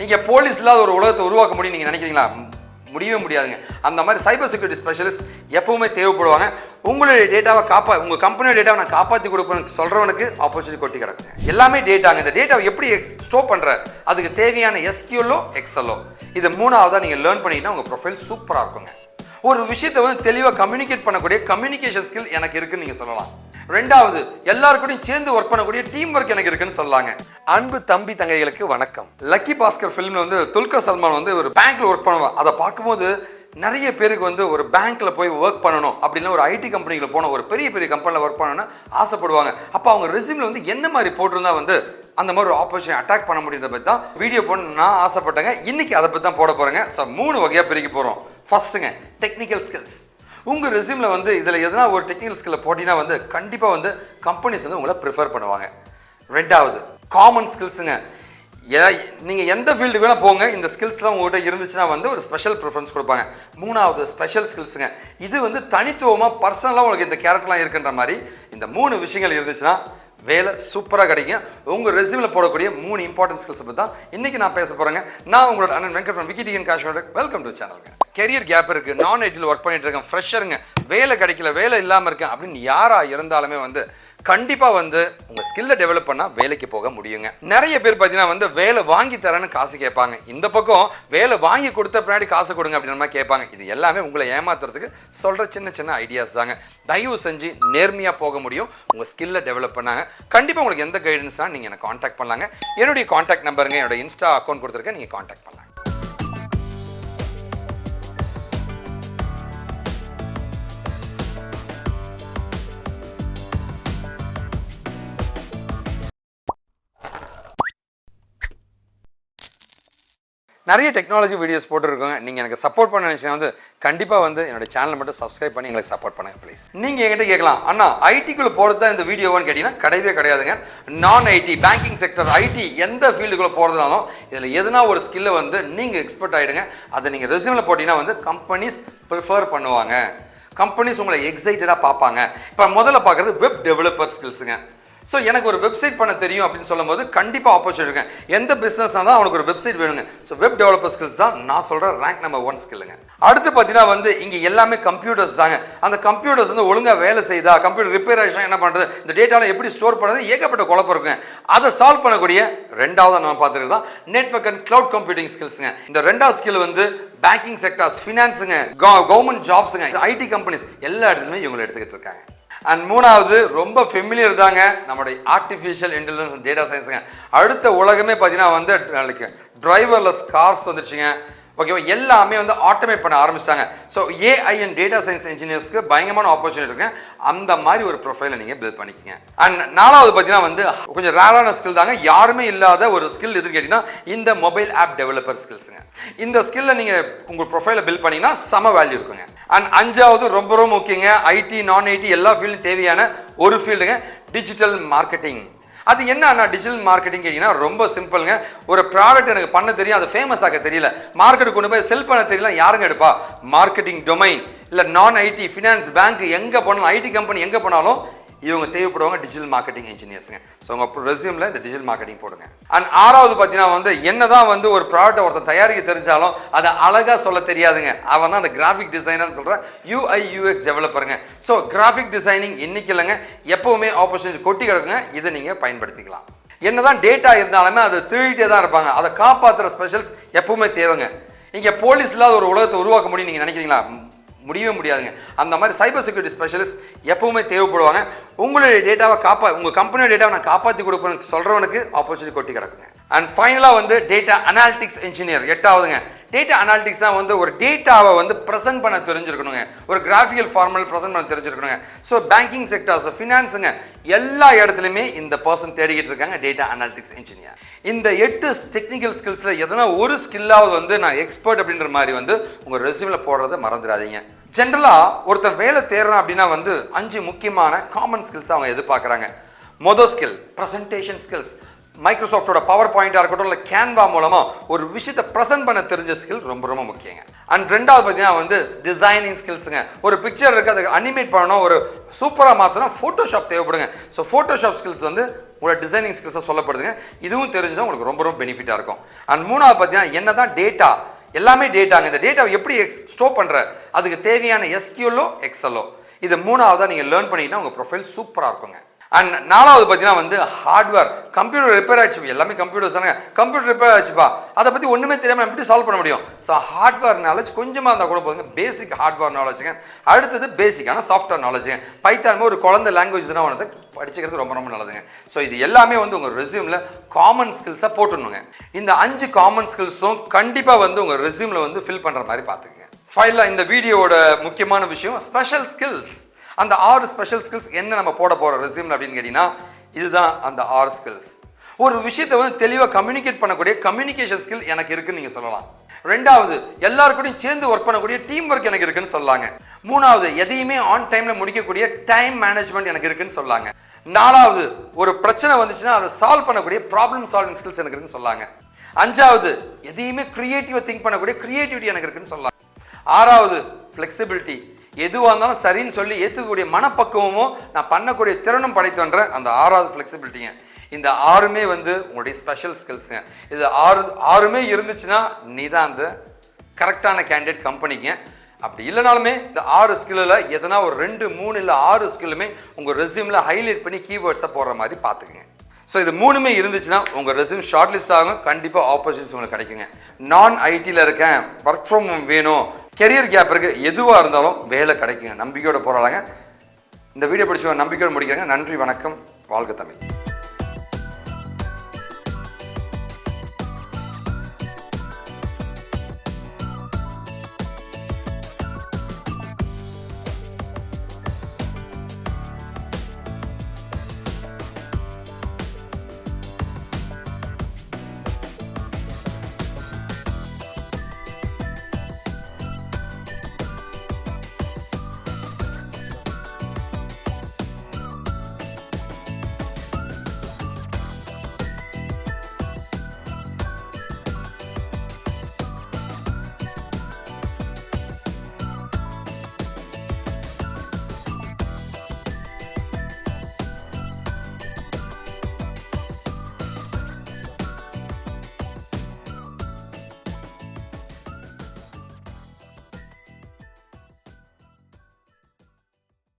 இங்கே போலீஸ் இல்லாத ஒரு உலகத்தை உருவாக்க முடியும் நீங்கள் நினைக்கிறீங்களா? முடியவே முடியாதுங்க. அந்த மாதிரி சைபர் செக்யூரிட்டி ஸ்பெஷலிஸ்ட் எப்பவுமே தேவைப்படுவாங்க. உங்களுடைய டேட்டாவை உங்கள் கம்பெனியோட டேட்டாவை நான் காப்பாற்றி கொடுப்பேன்னு சொல்கிறவனுக்கு ஆப்பர்ச்சுனிட்டி கொட்டி கிடக்குங்க. எல்லாமே டேட்டாங்க. இந்த டேட்டாவை எப்படி ஸ்டோர் பண்ணுற, அதுக்கு தேவையான எஸ்கியூலோ எக்ஸலோ இது மூணாவதாக நீங்கள் லேர்ன் பண்ணிங்கன்னா உங்கள் ப்ரொஃபைல் சூப்பராக இருக்குங்க. ஒரு விஷயத்தை வந்து தெளிவாக கம்யூனிகேட் பண்ணக்கூடிய கம்யூனிகேஷன் ஸ்கில் எனக்கு இருக்குன்னு நீங்கள் சொல்லலாம். ரெண்டாவது, எல்லாருக்கூடையும் சேர்ந்து ஒர்க் பண்ணக்கூடிய டீம் ஒர்க் எனக்கு இருக்குன்னு சொல்லலாங்க. அன்பு தம்பி தங்கைகளுக்கு வணக்கம். லக்கி பாஸ்கர் ஃபிலிம்ல வந்து துல்கர் சல்மான் வந்து ஒரு பேங்க்ல ஒர்க் பண்ணுவான். அதை பார்க்கும்போது நிறைய பேருக்கு வந்து ஒரு பேங்க்ல போய் ஒர்க் பண்ணணும் அப்படின்னு ஒரு ஐடி கம்பெனில போனோம், ஒரு பெரிய பெரிய கம்பெனியில் ஒர்க் பண்ணணும்னு ஆசைப்படுவாங்க. அப்போ அவங்க ரெஸ்யூம்ல வந்து என்ன மாதிரி போட்டிருந்தா வந்து அந்த மாதிரி ஒரு ஆப்பர்ச்சுனிட்டி அட்டாக் பண்ண முடியுறத பற்றி தான் வீடியோ போடணும்னு நான் ஆசைப்பட்டேங்க. இன்னைக்கு அதை பற்றி தான் போட போறேங்க. ஸோ 3 வகையாக பிரிக்க போகிறோம். ஃபர்ஸ்ட்டுங்க, டெக்னிக்கல் ஸ்கில்ஸ். உங்கள் ரெஸ்யூமில் வந்து இதில் எதனா ஒரு டெக்னிக்கல் ஸ்கில்லை போட்டிங்கன்னா வந்து கண்டிப்பாக வந்து கம்பெனிஸ் வந்து உங்களை ப்ரிஃபர் பண்ணுவாங்க. ரெண்டாவது, காமன் ஸ்கில்ஸுங்க. நீங்கள் எந்த ஃபீல்டுக்கு வேணால் போங்க, இந்த ஸ்கில்ஸ்லாம் உங்கள்கிட்ட இருந்துச்சுன்னா வந்து ஒரு ஸ்பெஷல் ப்ரிஃபரன்ஸ் கொடுப்பாங்க. மூணாவது, ஸ்பெஷல் ஸ்கில்ஸுங்க. இது வந்து தனித்துவமாக பர்சனலாக உங்களுக்கு இந்த கேரக்டர்லாம் இருக்குன்ற மாதிரி இந்த 3 விஷயங்கள் இருந்துச்சுன்னா வேலை சூப்பராக கிடைக்கும். உங்கள் ரெஸ்யூமில் போடக்கூடிய 3 இம்பார்ட்டன்ட் ஸ்கில்ஸை பற்றி தான் இன்றைக்கி நான் பேச போகிறேங்க. நான் உங்களோட அண்ணன் வெங்கட் ஃப்ரம் விக்கிடிகன் காஷ்வாட். வெல்கம் டு சேனலுங்க. கெரியர் கேப் இருக்குது, நான் ஐடியில் ஒர்க் பண்ணிட்டு இருக்கேன், ஃப்ரெஷருங்க, வேலை கிடைக்கல, வேலை இல்லாமல் இருக்கேன் அப்படின்னு யாராக இருந்தாலுமே வந்து கண்டிப்பாக வந்து உங்கள் ஸ்கில்லை டெவலப் பண்ணால் வேலைக்கு போக முடியுங்க. நிறைய பேர் பார்த்தீங்கன்னா வந்து வேலை வாங்கி தரேன்னு காசு கேட்பாங்க. இந்த பக்கம் வேலை வாங்கி கொடுத்த பின்னாடி காசு கொடுங்க அப்படின்ற மாதிரி கேட்பாங்க. இது எல்லாமே உங்களை ஏமாத்துறதுக்கு சொல்கிற சின்ன சின்ன ஐடியாஸ் தாங்க. தயவு செஞ்சு நேர்மையாக போக முடியும். உங்கள் ஸ்கில்லை டெவலப் பண்ணாங்க கண்டிப்பாக உங்களுக்கு எந்த கைடன்ஸ்னால் நீங்கள் எனக்கு காண்டாக்ட் பண்ணலாங்க. என்னுடைய காண்டாக்ட் நம்பருங்க, என்னோட இன்ஸ்டா அக்கௌண்ட் கொடுத்துருக்கேன், நீங்கள் காண்டாக்ட் பண்ணலாம். நிறைய டெக்னாலஜி வீடியோஸ் போட்டுருக்கோங்க. நீங்கள் எனக்கு சப்போர்ட் பண்ண நினச்சிங்கன்னா வந்து கண்டிப்பாக வந்து என்னோட சேனலை மட்டும் சப்ஸ்கிரைப் பண்ணி எங்களுக்கு சப்போர்ட் பண்ணுங்க ப்ளீஸ். நீங்கள் என்கிட்ட கேட்கலாம், அண்ணா ஐடிக்குள்ளே போகிறது தான் இந்த வீடியோவான்னு கேட்டிங்கன்னா கிடையவே கிடையாதுங்க. நான் ஐடி, பேங்கிங் செக்டர், ஐடி எந்த ஃபீல்டுக்குள்ளே போகிறதுனாலும் இதில் எதுனா ஒரு ஸ்கில்லை வந்து நீங்கள் எக்ஸ்பர்ட் ஆகிடுங்க. அதை நீங்கள் ரெஸ்யூமில் போட்டிங்கன்னா வந்து கம்பெனிஸ் ப்ரிஃபர் பண்ணுவாங்க. கம்பெனிஸ் உங்களை எக்ஸைட்டடாக பார்ப்பாங்க. இப்போ முதல்ல பார்க்குறது வெப் டெவலப்பர் ஸ்கில்ஸுங்க. ஸோ எனக்கு ஒரு வெப்சைட் பண்ண தெரியும் அப்படின்னு சொல்லும் போது கண்டிப்பாக ஆப்பர்ச்சுனிட்டி இருக்கேன். எந்த பிஸ்னஸ்னால் தான் அவனுக்கு ஒரு வெப்சைட் வேணுங்க. ஸோ வெப் டெவலப்பர் ஸ்கில்ஸ் தான் நான் சொல்கிற ரேங்க் நம்பர் 1 ஸ்கில்லுங்க. அடுத்து பார்த்தீங்கன்னா வந்து இங்கே எல்லாமே கம்ப்யூட்டர்ஸ் தாங்க. அந்த கம்ப்யூட்டர்ஸ் வந்து ஒழுங்காக வேலை செய்தா, கம்ப்யூட்டர் ரிப்பேர் ஆகிடுச்சுன்னா என்ன பண்ணுறது, இந்த டேட்டாவில் எப்படி ஸ்டோர் பண்ணுறது, ஏகப்பட்ட குழப்பம் இருக்குங்க. அதை சால்வ் பண்ணக்கூடிய ரெண்டாவது நம்ம பார்த்துருக்கு தான் நெட்வொர்க் அண்ட் கிளவுட் கம்ப்யூட்டிங் ஸ்கில்ஸுங்க. இந்த ரெண்டாவது ஸ்கில் வந்து பேங்கிங் செக்டர்ஸ், ஃபினான்ஸுங்க, கவர்மெண்ட் ஜாப்ஸுங்க, ஐடி கம்பெனிஸ் எல்லா இடத்துலையுமே இவங்களை எடுத்துக்கிட்டு இருக்காங்க. அண்ட் மூணாவது ரொம்ப ஃபெமிலியர் தாங்க, நம்மளுடைய ஆர்டிஃபிஷியல் இன்டெலிஜென்ஸ் அண்ட் டேட்டா சயின்ஸுங்க. அடுத்த உலகமே பார்த்தீங்கன்னா வந்து டிரைவர்லெஸ் கார்ஸ் வந்துடுச்சுங்க. ஓகேவா, எல்லாமே வந்து ஆட்டோமேட் பண்ண ஆரம்பிச்சாங்க. So AI and data science இன்ஜினியர்ஸ்க்கு பயங்கரமான ஆப்பர்ச்சுனிட்டி இருக்கு. அந்த மாதிரி ஒரு ப்ரொஃபைலை நீங்கள் பில்ட் பண்ணிக்கங்க. அண்ட் நாலாவது பார்த்தீங்கன்னா வந்து கொஞ்சம் ரேரான ஸ்கில் தாங்க, யாருமே இல்லாத ஒரு ஸ்கில் எதுன்னு கேட்டிங்கன்னா இந்த மொபைல் ஆப் டெவலப்பர் ஸ்கில்ஸுங்க. இந்த ஸ்கில்லை நீங்கள் உங்கள் ப்ரொஃபைலை பில்ட் பண்ணிங்கன்னா சம வேல்யூ இருக்குங்க. அண்ட் அஞ்சாவது ரொம்ப ரொம்ப முக்கியங்க, ஐடி நான் ஐடி எல்லா ஃபீல்டும் தேவையான ஒரு ஃபீல்டுங்க, டிஜிட்டல் மார்க்கெட்டிங். அது என்ன டிஜிட்டல் மார்க்கெட்டிங் கேட்டிங்கன்னா ரொம்ப சிம்பிளுங்க. ஒரு ப்ராடக்ட் எனக்கு பண்ண தெரியும், அது ஃபேமஸ் ஆக தெரியல, மார்க்கெட்டுக்கு கொண்டு போய் செல் பண்ண தெரியல, யாருங்க எடுப்பா? மார்க்கெட்டிங் டொமைன் இல்லை நான் ஐடி, ஃபினான்ஸ், பேங்க் எங்கே போனாலும், ஐடி கம்பெனி எங்கே போனாலும் இவங்க தேவைப்படுவாங்க டிஜிட்டல் மார்க்கெட்டிங் இன்ஜினியர்ஸுங்க. ஸோ உங்கள் ரெஸ்யூமில் இந்த டிஜிட்டல் மார்க்கெட்டிங் போடுங்க. அண்ட் ஆறாவது பார்த்தீங்கன்னா வந்து என்னதான் வந்து ஒரு ப்ராடக்ட்டை ஒருத்தர் தயாரிக்க தெரிஞ்சாலும் அதை அழகாக சொல்ல தெரியாதுங்க. அவன் தான் அந்த கிராஃபிக் டிசைனர்னு சொல்கிற UI UX டெவலப்பருங்க. ஸோ கிராஃபிக் டிசைனிங் இன்னைக்கு இல்லைங்க, எப்போவுமே ஆப்பர்ச்சுனிட்டி கொட்டி கிடக்குங்க. இதை நீங்கள் பயன்படுத்திக்கலாம். என்னதான் டேட்டா இருந்தாலுமே அதை திருடிட்டே தான் இருப்பாங்க. அதை காப்பாற்றுற ஸ்பெஷல்ஸ் எப்பவுமே தேவைங்க. இங்கே போலீஸ் இல்லாத ஒரு உலகத்தை உருவாக்க முடியும் நீங்கள் நினைக்கிறீங்களா? முடியவே முடியாதுங்க. அந்த மாதிரி சைபர் செக்யூரிட்டி ஸ்பெஷலிஸ்ட் எப்பவுமே தேவைப்படுவாங்க. உங்களுடைய டேட்டாவை உங்கள் கம்பெனியோட டேட்டாவை நான் காப்பாற்றி கொடுப்பேன்னு சொல்கிறவனுக்கு ஆப்பர்ச்சுனிட்டி கொட்டி கிடக்குங்க. அண்ட் ஃபைனலாக வந்து டேட்டா அனாலிட்டிக்ஸ் இன்ஜினியர் 8ஆவதுங்க. டேட்டா அனாலிட்டிக்ஸ் தான் வந்து ஒரு டேட்டாவை வந்து ப்ரெசென்ட் பண்ண தெரிஞ்சிருக்கணுங்க, ஒரு கிராஃபிக்கல் ஃபார்மல் ப்ரெசென்ட் பண்ண தெரிஞ்சிருக்கணுங்க. ஸோ பேங்கிங் செக்டர்ஸ், ஃபினான்ஸுங்க எல்லா இடத்துலையுமே இந்த பர்சன் தேடிக்கிட்டு இருக்காங்க டேட்டா அனாலிட்டிக்ஸ் இன்ஜினியர். இந்த 8 டெக்னிக்கல் ஸ்கில்ஸில் எதனா ஒரு ஸ்கில்லாவது வந்து நான் எக்ஸ்பர்ட் அப்படின்ற மாதிரி வந்து உங்கள் ரெஸ்யூமில் போடுறதை மறந்துடாதீங்க. ஜென்ரலாக ஒருத்தர் வேலை தேடுறான் அப்படின்னா வந்து 5 முக்கியமான காமன் ஸ்கில்ஸ் அவங்க எதிர்பார்க்குறாங்க. மொதல் ஸ்கில் ப்ரெசன்டேஷன் ஸ்கில்ஸ். மைக்ரோசாஃப்டோட பவர் பாயிண்டாக இருக்கட்டும் இல்லை கேன்வா மூலமாக ஒரு விஷயத்தை ப்ரெசென்ட் பண்ண தெரிஞ்ச ஸ்கில் ரொம்ப ரொம்ப முக்கியங்க. அண்ட் ரெண்டாவது பார்த்தீங்கன்னா வந்து டிசைனிங் ஸ்கில்ஸுங்க. ஒரு பிக்சர் இருக்குது, அதை அனிமேட் பண்ணணும், ஒரு சூப்பராக மாற்றணும், ஃபோட்டோஷாப் தேவைப்படுங்க. ஸோ ஃபோட்டோஷாப் ஸ்கில்ஸ் வந்து உங்களோட டிசைனிங் ஸ்கில்ஸை சொல்லப்படுதுங்க. இதுவும் தெரிஞ்சால் உங்களுக்கு ரொம்ப ரொம்ப பெனிஃபிட்டாக இருக்கும். அண்ட் மூணாவது பார்த்தீங்கன்னா என்ன தான் டேட்டா, எல்லாமே டேட்டாங்க. இந்த டேட்டாவை எப்படி ஸ்டோர் பண்ணுற, அதுக்கு தேவையான எஸ்கியூலோ எக்ஸலோ, இது மூணாவதாக நீங்கள் லேர்ன் பண்ணிங்கன்னா உங்கள் ப்ரொஃபைல் சூப்பராக இருக்குங்க. அண்ட் நாலாவது பார்த்தீங்கன்னா வந்து ஹார்ட்வேர். கம்ப்யூட்டர் ரிப்பேர் ஆயிடுச்சு, எல்லாமே கம்ப்யூட்டர்ஸ் தானே, கம்ப்யூட்டர் ரிப்பேர் ஆயிடுச்சுப்பா, அதை பற்றி ஒன்றுமே தெரியாமல் எப்படி சால்வ் பண்ண முடியும்? ஸோ ஹார்ட்வேர் நாலேஜ் கொஞ்சமாக இருந்தால் கூட போதுங்க. பேசிக் ஹார்ட்வேர் நாலேஜுங்க. அடுத்தது பேசிக்கான சாஃப்ட்வேர் நாலேஜுங்க. பைத்தானுமே ஒரு குழந்தை லாங்குவேஜ் தான் வந்து படிச்சுக்கிறது ரொம்ப ரொம்ப நல்லதுங்க. ஸோ இது எல்லாமே வந்து உங்கள் ரெஸ்யூமில் காமன் ஸ்கில்ஸாக போட்டுடணுங்க. இந்த 5 காமன் ஸ்கில்ஸும் கண்டிப்பாக வந்து உங்கள் ரெஸ்யூமில் வந்து ஃபில் பண்ணுற மாதிரி பார்த்துக்குங்க. ஃபைனலாக இந்த வீடியோவோட முக்கியமான விஷயம் ஸ்பெஷல் ஸ்கில்ஸ். அந்த 6 ஸ்பெஷல் ஸ்கில்ஸ் என்ன நம்ம போட போகிறோம் ரெஸ்யூமில் அப்படின்னு கேட்டிங்கன்னா, இதுதான் அந்த 6 ஸ்கில்ஸ். ஒரு விஷயத்தை வந்து தெளிவாக கம்யூனிகேட் பண்ணக்கூடிய கம்யூனிகேஷன் ஸ்கில் எனக்கு இருக்குன்னு நீங்கள் சொல்லலாம். ரெண்டாவது, எல்லாருக்கூடையும் சேர்ந்து ஒர்க் பண்ணக்கூடிய டீம் ஒர்க் எனக்கு இருக்குன்னு சொல்லாங்க. மூணாவது, எதையுமே ஆன் டைமில் முடிக்கக்கூடிய டைம் மேனேஜ்மெண்ட் எனக்கு இருக்குன்னு சொல்லாங்க. நாலாவது, ஒரு பிரச்சனை வந்துச்சுன்னா அதை சால்வ் பண்ணக்கூடிய ப்ராப்ளம் சால்விங் ஸ்கில்ஸ் எனக்கு இருக்குன்னு சொல்லாங்க. அஞ்சாவது, எதையுமே கிரியேட்டிவாக திங்க் பண்ணக்கூடிய கிரியேட்டிவிட்டி எனக்கு இருக்குன்னு சொல்லாங்க. ஆறாவது, ஃப்ளெக்சிபிலிட்டி. எதுவாக இருந்தாலும் சரின்னு சொல்லி ஏற்றுக்கக்கூடிய மனப்பக்குவமும் நான் பண்ணக்கூடிய திறனும் படைத்தோன்ற அந்த 6வது ஃப்ளெக்சிபிலிட்டிங்க. இந்த 6மே வந்து உங்களுடைய ஸ்பெஷல் ஸ்கில்ஸுங்க. இது 6மே இருந்துச்சுன்னா நீ தான் அந்த கரெக்டான கேண்டிடேட் கம்பெனிங்க. அப்படி இல்லைனாலுமே இந்த 6 ஸ்கில்லில் எதனா ஒரு 2, 3 இல்லை 6 ஸ்கில்லுமே உங்கள் ரெஸ்யூமில் ஹைலைட் பண்ணி கீவேர்ட்ஸை போடுற மாதிரி பார்த்துக்குங்க. ஸோ இது 3மே இருந்துச்சுன்னா உங்கள் ரெஸ்யூம் ஷார்ட் லிஸ்ட் ஆகும். கண்டிப்பாக ஆப்பர்ச்சுனிட்டிஸ் உங்களுக்கு கிடைக்குங்க. நான் ஐடியில் இருக்கேன், ஒர்க் ஃப்ரம் ஹோம் வேணும், கெரியர் கேப் இருக்குது, எதுவாக இருந்தாலும் வேலை கிடைக்குங்க. நம்பிக்கையோட போராடாங்க. இந்த வீடியோ பிடிச்ச நம்பிக்கையோடு முடிக்கிறாங்க. நன்றி, வணக்கம், வாழ்க தமிழ்.